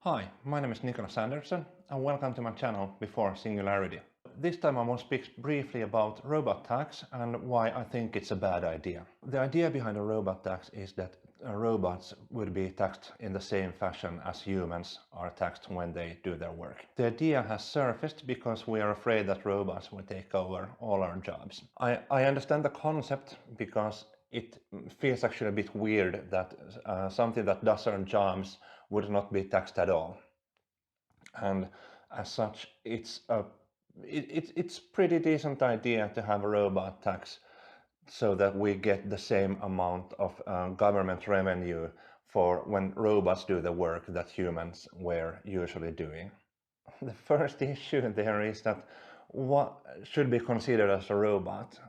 Hi, my name is Nicholas Anderson and welcome to my channel Before Singularity. This time I want to speak briefly about robot tax and why I think it's a bad idea. The idea behind a robot tax is that robots would be taxed in the same fashion as humans are taxed when they do their work. The idea has surfaced because we are afraid that robots will take over all our jobs. I understand the concept because it feels actually a bit weird that something that does our jobs would not be taxed at all. And as such, it's a pretty decent idea to have a robot tax so that we get the same amount of government revenue for when robots do the work that humans were usually doing. The first issue there is that what should be considered as a robot.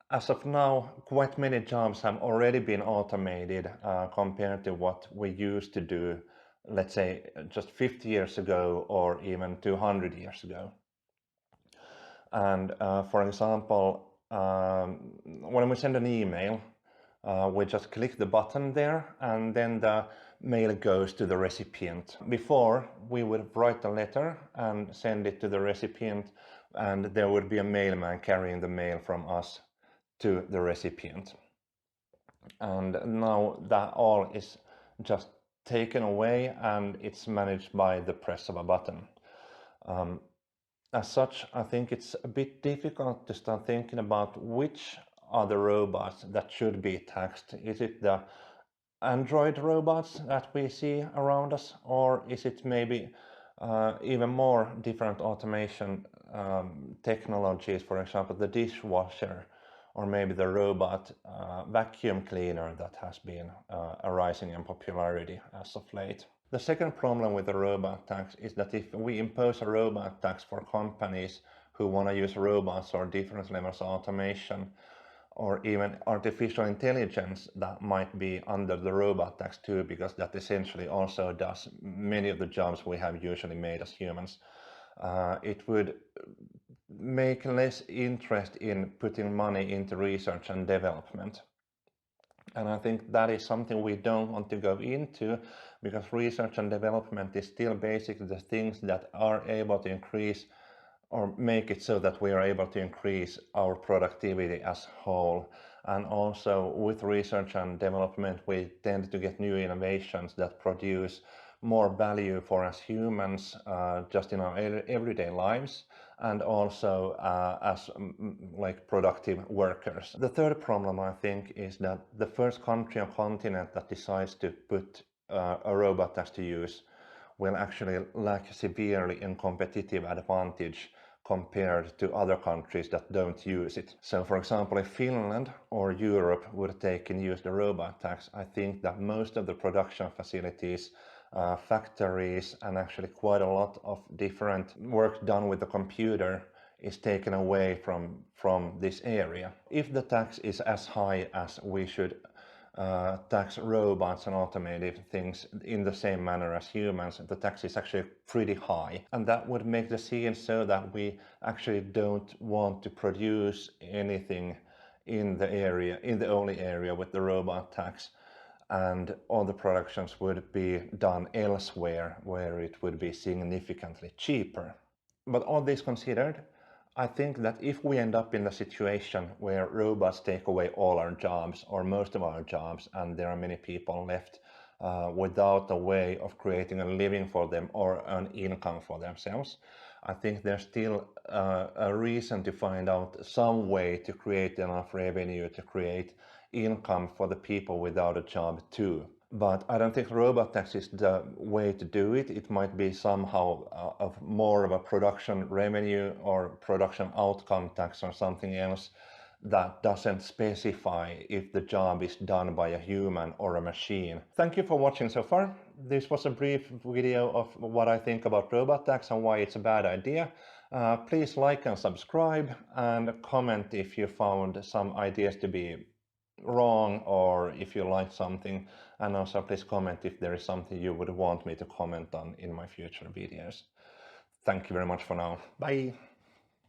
As of now, quite many jobs have already been automated compared to what we used to do, let's say, just 50 years ago or even 200 years ago. And for example, when we send an email, we just click the button there and then the mail goes to the recipient. Before, we would write a letter and send it to the recipient, and there would be a mailman carrying the mail from us to the recipient. And now that all is just taken away and it's managed by the press of a button. As such, I think it's a bit difficult to start thinking about which are the robots that should be taxed. Is it the Android robots that we see around us, or is it maybe even more different automation technologies, for example, the dishwasher, or maybe the robot vacuum cleaner that has been arising in popularity as of late. The second problem with the robot tax is that if we impose a robot tax for companies who want to use robots or different levels of automation, or even artificial intelligence, that might be under the robot tax too, because that essentially also does many of the jobs we have usually made as humans. It would make less interest in putting money into research and development. And I think that is something we don't want to go into, because research and development is still basically the things that are able to increase or make it so that we are able to increase our productivity as a whole. And also with research and development, we tend to get new innovations that produce more value for us humans just in our everyday lives, and also as like productive workers. The third problem, I think, is that the first country or continent that decides to put a robot tax to use will actually lack severely in competitive advantage compared to other countries that don't use it. So for example, if Finland or Europe would take and use the robot tax, I think that most of the production facilities, factories, and actually quite a lot of different work done with the computer is taken away from this area. If the tax is as high as we should tax robots and automated things in the same manner as humans, the tax is actually pretty high. And that would make the scene so that we actually don't want to produce anything in the area, in the only area with the robot tax. And all the productions would be done elsewhere where it would be significantly cheaper. But all this considered, I think that if we end up in the situation where robots take away all our jobs or most of our jobs, and there are many people left without a way of creating a living for them or an income for themselves, I think there's still a reason to find out some way to create enough revenue to create income for the people without a job too. But I don't think robot tax is the way to do it. It might be somehow of more of a production revenue or production outcome tax or something else that doesn't specify if the job is done by a human or a machine. Thank you for watching so far. This was a brief video of what I think about robot tax and why it's a bad idea. Please like and subscribe and comment if you found some ideas to be wrong or if you like something, and also please comment if there is something you would want me to comment on in my future videos. Thank you very much for now. Bye!